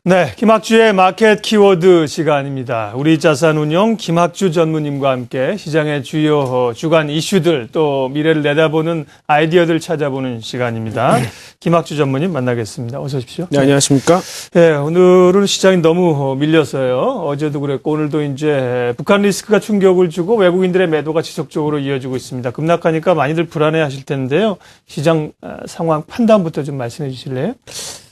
네, 김학주의 마켓 키워드 시간입니다. 우리 자산운용 김학주 전무님과 함께 시장의 주요 주간 이슈들 또 미래를 내다보는 아이디어들 찾아보는 시간입니다. 김학주 전무님 만나겠습니다. 어서 오십시오. 네, 안녕하십니까? 네, 오늘은 시장이 너무 밀려서요. 어제도 그랬고 오늘도 이제 북한 리스크가 충격을 주고 외국인들의 매도가 지속적으로 이어지고 있습니다. 급락하니까 많이들 불안해하실 텐데요. 시장 상황 판단부터 좀 말씀해 주실래요?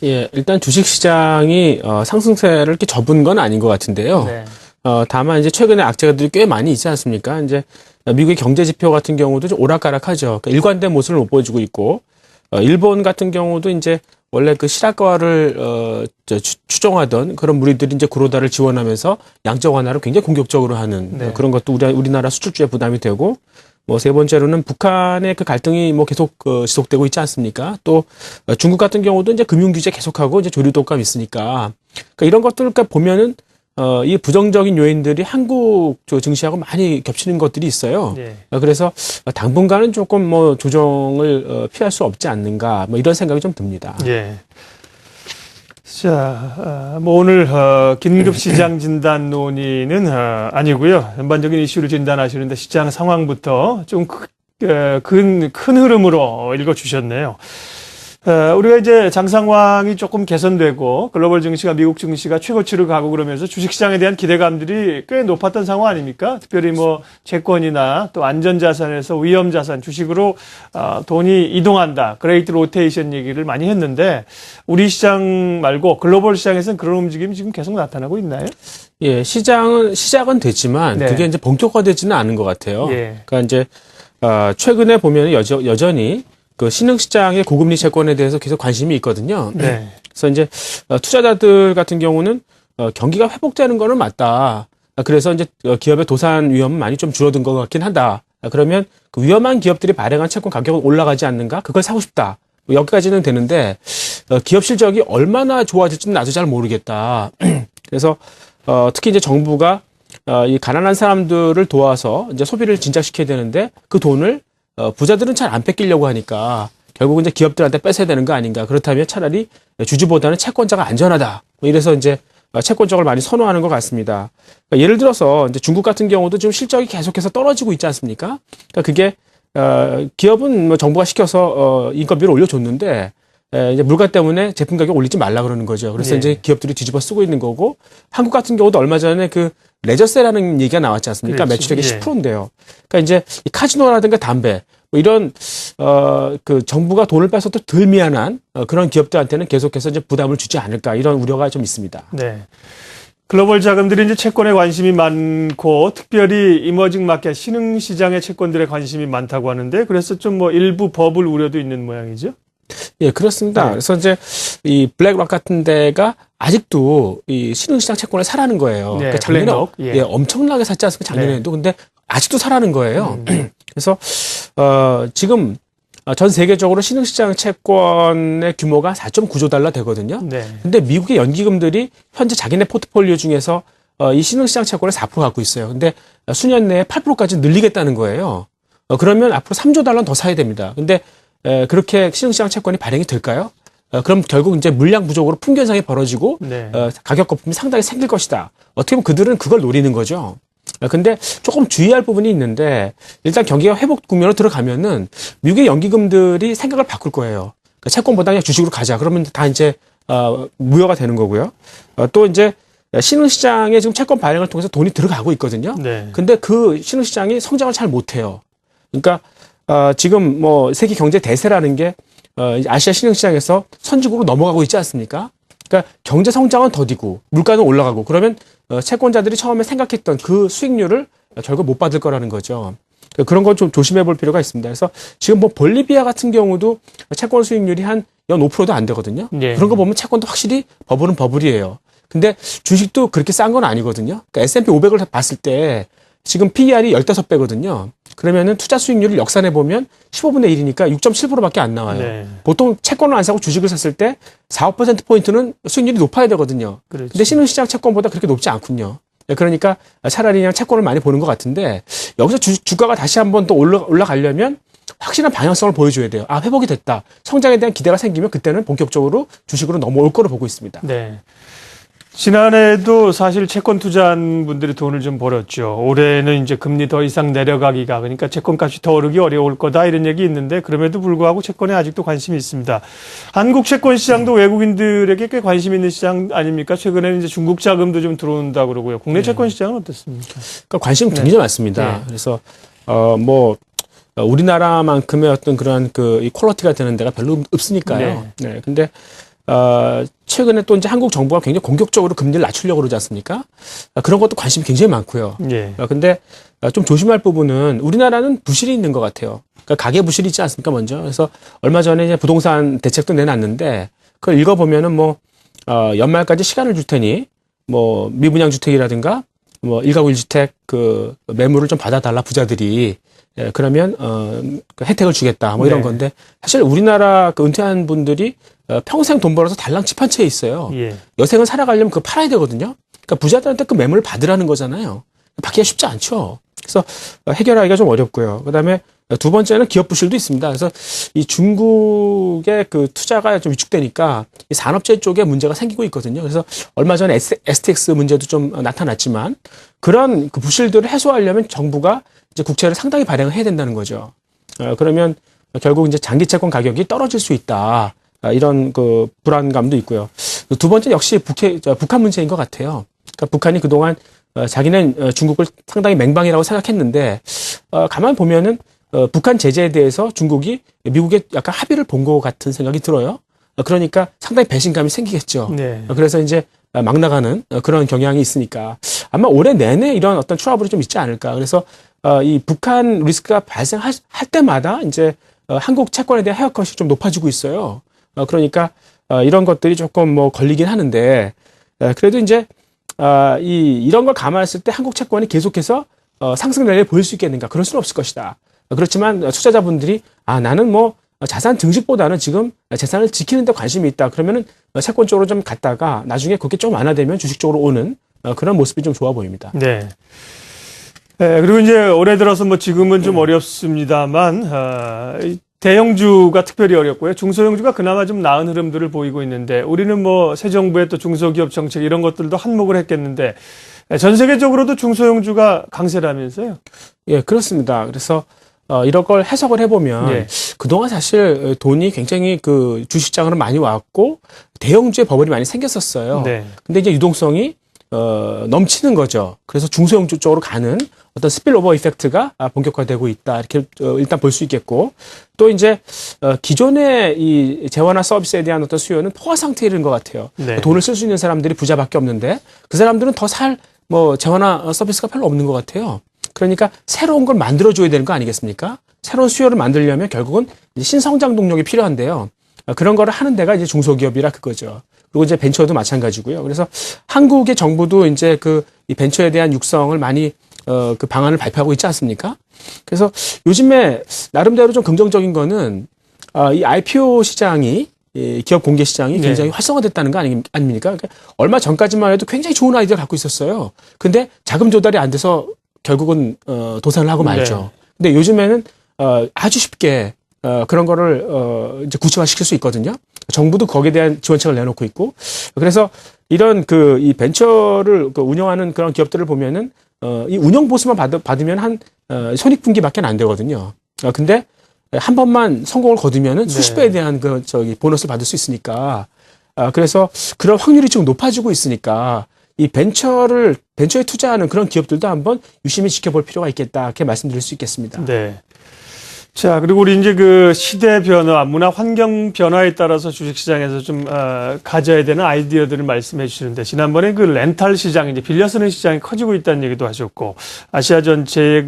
예, 일단 주식시장이 상승세를 이렇게 접은 건 아닌 것 같은데요. 네. 다만 이제 최근에 악재들이 꽤 많이 있지 않습니까? 이제 미국의 경제 지표 같은 경우도 좀 오락가락하죠. 그러니까 일관된 모습을 못 보여주고 있고, 일본 같은 경우도 이제 원래 그 실학과를 추종하던 그런 무리들이 이제 구로다를 지원하면서 양적 완화를 굉장히 공격적으로 하는 네. 그런 것도 우리나라 수출주에 부담이 되고, 뭐 세 번째로는 북한의 그 갈등이 뭐 계속 지속되고 있지 않습니까? 또 중국 같은 경우도 이제 금융 규제 계속하고 이제 조류 독감 있으니까 그러니까 이런 것들을 보면은 이 부정적인 요인들이 한국 증시하고 많이 겹치는 것들이 있어요. 네. 그래서 당분간은 조금 뭐 조정을 피할 수 없지 않는가 뭐 이런 생각이 좀 듭니다. 예. 자, 뭐 오늘 긴급 시장 진단 논의는 아니고요. 전반적인 이슈를 진단하시는데 시장 상황부터 좀 큰 흐름으로 읽어주셨네요. 우리가 이제 장 상황이 조금 개선되고 글로벌 증시가 미국 증시가 최고치를 가고 그러면서 주식시장에 대한 기대감들이 꽤 높았던 상황 아닙니까? 특별히 뭐 채권이나 또 안전자산에서 위험자산 주식으로 돈이 이동한다. 그레이트 로테이션 얘기를 많이 했는데 우리 시장 말고 글로벌 시장에서는 그런 움직임이 지금 계속 나타나고 있나요? 예, 시작은 됐지만 네. 그게 이제 본격화되지는 않은 것 같아요. 예. 그러니까 이제 최근에 보면 여전히 그 신흥시장의 고금리 채권에 대해서 계속 관심이 있거든요. 네. 그래서 이제 투자자들 같은 경우는 경기가 회복되는 거는 맞다. 그래서 이제 기업의 도산 위험은 많이 좀 줄어든 것 같긴 한다. 그러면 그 위험한 기업들이 발행한 채권 가격은 올라가지 않는가? 그걸 사고 싶다. 여기까지는 되는데 기업 실적이 얼마나 좋아질지는 나도 잘 모르겠다. 그래서 특히 이제 정부가 이 가난한 사람들을 도와서 이제 소비를 진작시켜야 되는데 그 돈을 부자들은 잘 안 뺏기려고 하니까 결국은 이제 기업들한테 뺏어야 되는 거 아닌가. 그렇다면 차라리 주주보다는 채권자가 안전하다. 뭐 이래서 이제 채권 쪽을 많이 선호하는 것 같습니다. 그러니까 예를 들어서 이제 중국 같은 경우도 지금 실적이 계속해서 떨어지고 있지 않습니까? 그러니까 그게 기업은 뭐 정부가 시켜서 인건비를 올려줬는데 이제 물가 때문에 제품 가격 올리지 말라 그러는 거죠. 그래서 예. 이제 기업들이 뒤집어 쓰고 있는 거고 한국 같은 경우도 얼마 전에 그 레저세라는 얘기가 나왔지 않습니까? 그렇지. 매출액이 예. 10%인데요. 그러니까 이제 이 카지노라든가 담배 뭐 이런 그 정부가 돈을 빼서도 덜 미안한 그런 기업들한테는 계속해서 이제 부담을 주지 않을까 이런 우려가 좀 있습니다. 네. 글로벌 자금들이 이제 채권에 관심이 많고 특별히 이머징 마켓 신흥시장의 채권들에 관심이 많다고 하는데 그래서 좀 뭐 일부 버블 우려도 있는 모양이죠. 예, 그렇습니다. 네. 그래서 이제 이 블랙락 같은 데가 아직도 이 신흥시장 채권을 사라는 거예요. 네, 그러니까 작년에 블랙록, 예. 엄청나게 샀지 않습니까? 작년에도. 근데 아직도 사라는 거예요. 그래서 지금 전 세계적으로 신흥시장 채권의 규모가 4.9조 달러 되거든요. 네. 근데 미국의 연기금들이 현재 자기네 포트폴리오 중에서 이 신흥시장 채권을 4% 갖고 있어요. 근데 수년 내에 8%까지 늘리겠다는 거예요. 그러면 앞으로 3조 달러는 더 사야 됩니다. 근데 그렇게 신흥시장 채권이 발행이 될까요? 그럼 결국 이제 물량 부족으로 풍견상이 벌어지고 네. 가격 거품이 상당히 생길 것이다. 어떻게 보면 그들은 그걸 노리는 거죠. 근데 조금 주의할 부분이 있는데 일단 경기가 회복 국면으로 들어가면은 미국의 연기금들이 생각을 바꿀 거예요. 그러니까 채권보다 그냥 주식으로 가자. 그러면 다 이제 무효가 되는 거고요. 또 이제 신흥시장에 지금 채권 발행을 통해서 돈이 들어가고 있거든요. 네. 근데 그 신흥시장이 성장을 잘 못해요. 그러니까 지금 뭐 세계 경제 대세라는 게 아시아 신흥시장에서 선진국으로 넘어가고 있지 않습니까? 그러니까 경제 성장은 더디고 물가는 올라가고 그러면 채권자들이 처음에 생각했던 그 수익률을 결국 못 받을 거라는 거죠. 그런 건 좀 조심해 볼 필요가 있습니다. 그래서 지금 뭐 볼리비아 같은 경우도 채권 수익률이 한 연 5%도 안 되거든요. 네. 그런 거 보면 채권도 확실히 버블은 버블이에요. 근데 주식도 그렇게 싼 건 아니거든요. 그러니까 S&P 500을 봤을 때 지금 PER이 15배거든요. 그러면은 투자 수익률을 역산해 보면 15분의 1이니까 6.7%밖에 안 나와요. 네. 보통 채권을 안 사고 주식을 샀을 때 4~5%포인트는 수익률이 높아야 되거든요. 그렇죠. 근데 신흥시장 채권보다 그렇게 높지 않군요. 그러니까 차라리 그냥 채권을 많이 보는 것 같은데 여기서 주가가 다시 한번 또 올라가려면 확실한 방향성을 보여줘야 돼요. 아, 회복이 됐다. 성장에 대한 기대가 생기면 그때는 본격적으로 주식으로 넘어올 거로 보고 있습니다. 네. 지난해에도 사실 채권 투자한 분들이 돈을 좀 벌었죠. 올해는 이제 금리 더 이상 내려가기가 그러니까 채권값이 더 오르기 어려울 거다 이런 얘기 있는데 그럼에도 불구하고 채권에 아직도 관심이 있습니다. 한국 채권 시장도 외국인들에게 꽤 관심 있는 시장 아닙니까? 최근에는 이제 중국 자금도 좀 들어온다 그러고요. 국내 채권 시장은 어떻습니까? 그러니까 관심 굉장히 많습니다. 네. 그래서 우리나라만큼의 어떤 그런 이 퀄리티가 되는 데가 별로 없으니까요. 네. 근데 최근에 또 이제 한국 정부가 굉장히 공격적으로 금리를 낮추려고 그러지 않습니까? 그런 것도 관심이 굉장히 많고요. 예. 근데 좀 조심할 부분은 우리나라는 부실이 있는 것 같아요. 그러니까 가계 부실이 있지 않습니까, 먼저. 그래서 얼마 전에 이제 부동산 대책도 내놨는데 그걸 읽어보면은 연말까지 시간을 줄 테니 미분양 주택이라든가 일가구 일주택 그 매물을 좀 받아달라 부자들이 그러면 그 혜택을 주겠다 이런 네. 건데 사실 우리나라 그 은퇴한 분들이 평생 돈 벌어서 달랑 집 한 채 있어요. 예. 여생을 살아가려면 그거 팔아야 되거든요. 그러니까 부자들한테 그 매물을 받으라는 거잖아요. 받기가 쉽지 않죠. 그래서 해결하기가 좀 어렵고요. 그다음에 두 번째는 기업 부실도 있습니다. 그래서 이 중국의 그 투자가 좀 위축되니까 이 산업재 쪽에 문제가 생기고 있거든요. 그래서 얼마 전에 STX 문제도 좀 나타났지만 그런 그 부실들을 해소하려면 정부가 이제 국채를 상당히 발행을 해야 된다는 거죠. 그러면 결국 이제 장기 채권 가격이 떨어질 수 있다. 이런 그 불안감도 있고요. 두 번째 역시 북한 문제인 것 같아요. 그러니까 북한이 그동안 자기는 중국을 상당히 맹방이라고 생각했는데 가만 보면은 북한 제재에 대해서 중국이 미국에 약간 합의를 본 것 같은 생각이 들어요. 그러니까 상당히 배신감이 생기겠죠. 네. 그래서 이제 막 나가는 그런 경향이 있으니까 아마 올해 내내 이런 어떤 트러블이 좀 있지 않을까. 그래서 이 북한 리스크가 발생할 때마다 이제 한국 채권에 대한 헤어컷이 좀 높아지고 있어요. 그러니까 이런 것들이 조금 걸리긴 하는데 그래도 이제 이런 걸 감안했을 때 한국 채권이 계속해서 상승 랠리를 보일 수 있겠는가? 그럴 수는 없을 것이다. 그렇지만 투자자분들이 나는 자산 증식보다는 지금 재산을 지키는 데 관심이 있다. 그러면은 채권 쪽으로 좀 갔다가 나중에 그게 좀 완화되면 주식 쪽으로 오는 그런 모습이 좀 좋아 보입니다. 네. 네, 그리고 이제 올해 들어서 지금은 좀 어렵습니다만, 대형주가 특별히 어렵고요. 중소형주가 그나마 좀 나은 흐름들을 보이고 있는데, 우리는 새 정부의 또 중소기업 정책 이런 것들도 한몫을 했겠는데, 전 세계적으로도 중소형주가 강세라면서요? 예, 그렇습니다. 그래서 이런 걸 해석을 해보면 예. 그동안 사실 돈이 굉장히 그 주식장으로 많이 왔고 대형주의 버블이 많이 생겼었어요. 네. 근데 이제 유동성이 넘치는 거죠. 그래서 중소형주 쪽으로 가는 어떤 스필오버 이펙트가 본격화되고 있다. 이렇게 일단 볼 수 있겠고 또 이제 기존의 이 재화나 서비스에 대한 어떤 수요는 포화 상태에 이른 것 같아요. 네. 돈을 쓸 수 있는 사람들이 부자밖에 없는데 그 사람들은 더 살 재화나 서비스가 별로 없는 것 같아요. 그러니까 새로운 걸 만들어줘야 되는 거 아니겠습니까? 새로운 수요를 만들려면 결국은 이제 신성장 동력이 필요한데요. 그런 거를 하는 데가 이제 중소기업이라 그거죠. 그리고 이제 벤처도 마찬가지고요. 그래서 한국의 정부도 이제 이 벤처에 대한 육성을 많이 그 방안을 발표하고 있지 않습니까? 그래서 요즘에 나름대로 좀 긍정적인 거는 이 IPO 시장이 기업 공개 시장이 네. 굉장히 활성화됐다는 거 아닙니까? 그러니까 얼마 전까지만 해도 굉장히 좋은 아이디어를 갖고 있었어요. 근데 자금 조달이 안 돼서 결국은 도산을 하고 말죠. 네. 근데 요즘에는 아주 쉽게 그런 거를 이제 구체화시킬 수 있거든요. 정부도 거기에 대한 지원책을 내놓고 있고 그래서 이런 이 벤처를 운영하는 그런 기업들을 보면은 이 운영 보수만 받으면 한 손익분기밖에 안 되거든요. 근데 한 번만 성공을 거두면은 수십 배에 대한 보너스를 받을 수 있으니까 그래서 그런 확률이 지금 높아지고 있으니까 이 벤처에 투자하는 그런 기업들도 한번 유심히 지켜볼 필요가 있겠다. 이렇게 말씀드릴 수 있겠습니다. 네. 자, 그리고 우리 이제 시대 변화, 문화 환경 변화에 따라서 주식시장에서 좀, 가져야 되는 아이디어들을 말씀해 주시는데, 지난번에 렌탈 시장, 이제 빌려 쓰는 시장이 커지고 있다는 얘기도 하셨고, 아시아 전체의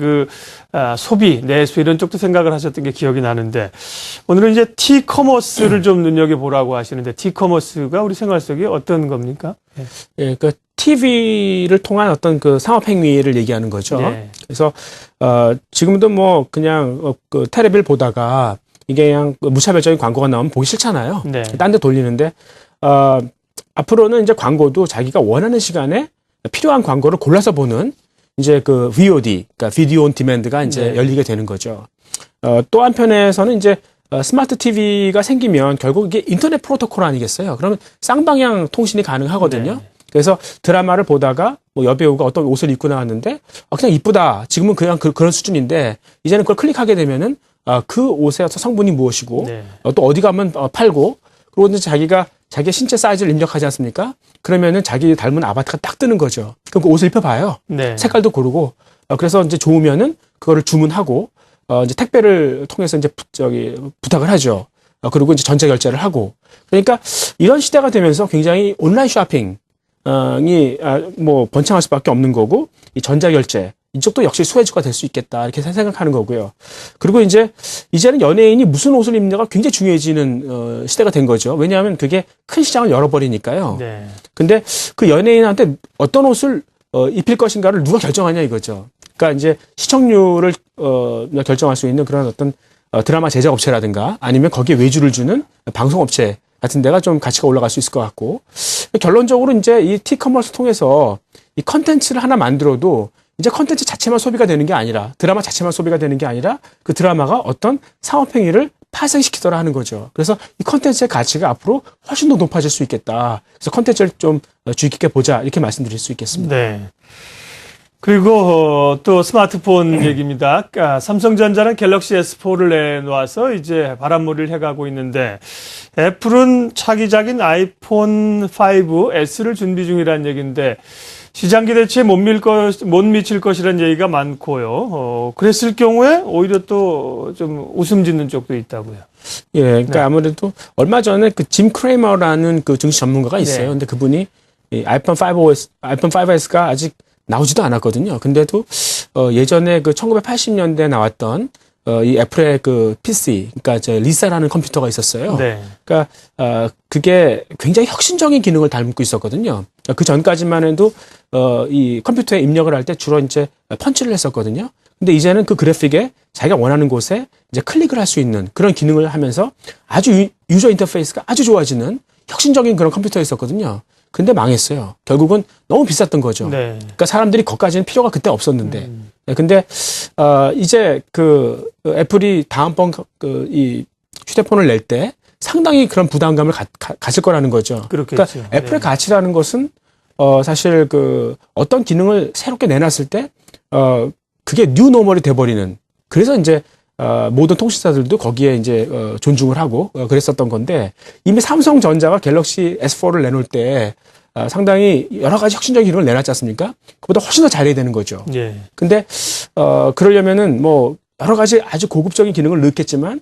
소비, 내수 이런 쪽도 생각을 하셨던 게 기억이 나는데, 오늘은 이제 티커머스를 좀 눈여겨보라고 하시는데, 티커머스가 우리 생활 속에 어떤 겁니까? 예, TV를 통한 어떤 상업 행위를 얘기하는 거죠. 네. 그래서 지금도 그냥 텔레비를 보다가 이게 그냥 무차별적인 광고가 나오면 보기 싫잖아요. 네. 딴 데 돌리는데 앞으로는 이제 광고도 자기가 원하는 시간에 필요한 광고를 골라서 보는 이제 VOD, 그러니까 비디오 온 디맨드가 이제 네. 열리게 되는 거죠. 또 한편에서는 이제 스마트 TV가 생기면 결국 이게 인터넷 프로토콜 아니겠어요? 그러면 쌍방향 통신이 가능하거든요. 네. 그래서 드라마를 보다가 뭐 여배우가 어떤 옷을 입고 나왔는데 그냥 이쁘다. 지금은 그냥 그런 수준인데 이제는 그걸 클릭하게 되면은 그 옷의 성분이 무엇이고 네. 또 어디 가면 팔고 그리고 이제 자기가 자기의 신체 사이즈를 입력하지 않습니까? 그러면은 자기 닮은 아바타가 딱 뜨는 거죠. 그럼 그 옷을 입혀봐요. 네. 색깔도 고르고 그래서 이제 좋으면은 그거를 주문하고 이제 택배를 통해서 이제 부탁을 하죠. 그리고 이제 전자 결제를 하고 그러니까 이런 시대가 되면서 굉장히 온라인 쇼핑이 뭐 번창할 수밖에 없는 거고 이 전자 결제 이쪽도 역시 수혜주가 될 수 있겠다 이렇게 생각하는 거고요. 그리고 이제는 연예인이 무슨 옷을 입느냐가 굉장히 중요해지는 시대가 된 거죠. 왜냐하면 그게 큰 시장을 열어버리니까요. 네. 근데 그 연예인한테 어떤 옷을 입힐 것인가를 누가 결정하냐 이거죠. 그러니까 이제 시청률을 결정할 수 있는 그런 어떤 드라마 제작 업체라든가 아니면 거기에 외주를 주는 방송 업체 같은 데가 좀 가치가 올라갈 수 있을 것 같고 결론적으로 이제 이 티커머스 통해서 이 컨텐츠를 하나 만들어도 이제 컨텐츠 자체만 소비가 되는 게 아니라 드라마 자체만 소비가 되는 게 아니라 그 드라마가 어떤 상업행위를 파생시키더라 하는 거죠. 그래서 이 컨텐츠의 가치가 앞으로 훨씬 더 높아질 수 있겠다. 그래서 컨텐츠를 좀 주의 깊게 보자 이렇게 말씀드릴 수 있겠습니다. 네. 그리고 또 스마트폰 얘기입니다. 삼성전자는 갤럭시 S4를 내놓아서 이제 바람몰이를 해가고 있는데 애플은 차기작인 아이폰 5S를 준비 중이라는 얘기인데 시장 기대치에 못 미칠 것이라는 얘기가 많고요. 그랬을 경우에 오히려 또 좀 웃음 짓는 쪽도 있다고요. 예, 그러니까 네. 아무래도 얼마 전에 그 짐 크레머라는 그 증시 전문가가 있어요. 네. 근데 그분이 이 아이폰 5S가 아직 나오지도 않았거든요. 근데도 예전에 그 1980년대에 나왔던 이 애플의 그 PC, 그러니까 이제 리사라는 컴퓨터가 있었어요. 네. 그러니까 그게 굉장히 혁신적인 기능을 담고 있었거든요. 그 전까지만 해도 이 컴퓨터에 입력을 할 때 주로 이제 펀치를 했었거든요. 근데 이제는 그 그래픽에 자기가 원하는 곳에 이제 클릭을 할 수 있는 그런 기능을 하면서 아주 유저 인터페이스가 아주 좋아지는 혁신적인 그런 컴퓨터였었거든요. 근데 망했어요. 결국은 너무 비쌌던 거죠. 네. 그러니까 사람들이 거기까지는 필요가 그때 없었는데. 네, 근데 이제 그 애플이 다음번 이 휴대폰을 낼 때 상당히 그런 부담감을 가질 거라는 거죠. 그렇겠죠. 그러니까 애플의 네. 가치라는 것은 사실 그 어떤 기능을 새롭게 내놨을 때 그게 뉴노멀이 돼버리는. 그래서 이제 모든 통신사들도 거기에 이제 존중을 하고 그랬었던 건데 이미 삼성전자가 갤럭시 S4를 내놓을 때 상당히 여러 가지 혁신적인 기능을 내놨지 않습니까? 그보다 훨씬 더 잘해야 되는 거죠. 예. 근데 그러려면은 뭐 여러 가지 아주 고급적인 기능을 넣겠지만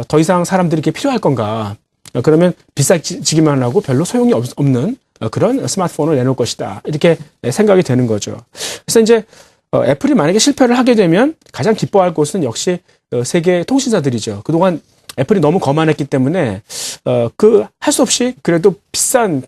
더 이상 사람들이 이게 필요할 건가? 그러면 비싸지기만 하고 별로 소용이 없는 그런 스마트폰을 내놓을 것이다. 이렇게 생각이 되는 거죠. 그래서 이제 애플이 만약에 실패를 하게 되면 가장 기뻐할 곳은 역시 세계 통신사들이죠. 그동안 애플이 너무 거만했기 때문에 할 수 없이 그래도 비싼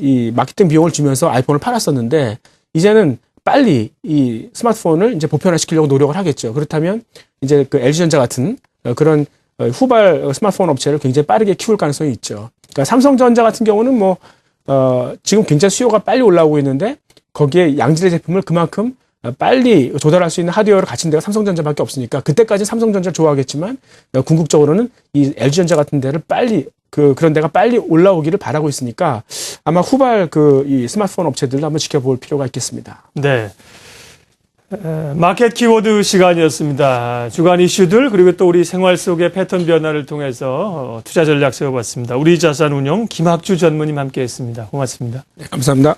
이 마케팅 비용을 주면서 아이폰을 팔았었는데 이제는 빨리 이 스마트폰을 이제 보편화시키려고 노력을 하겠죠. 그렇다면 이제 그 LG전자 같은 그런 후발 스마트폰 업체를 굉장히 빠르게 키울 가능성이 있죠. 그러니까 삼성전자 같은 경우는 뭐 지금 굉장히 수요가 빨리 올라오고 있는데 거기에 양질의 제품을 그만큼 빨리 조달할 수 있는 하드웨어를 갖춘 데가 삼성전자밖에 없으니까 그때까지 삼성전자를 좋아하겠지만 궁극적으로는 이 LG전자 같은 데를 빨리 그런 데가 빨리 올라오기를 바라고 있으니까 아마 후발 이 스마트폰 업체들도 한번 지켜볼 필요가 있겠습니다. 네. 마켓 키워드 시간이었습니다. 주간 이슈들 그리고 또 우리 생활 속의 패턴 변화를 통해서 투자 전략 세워봤습니다. 우리 자산운용 김학주 전무님 함께했습니다. 고맙습니다. 네, 감사합니다.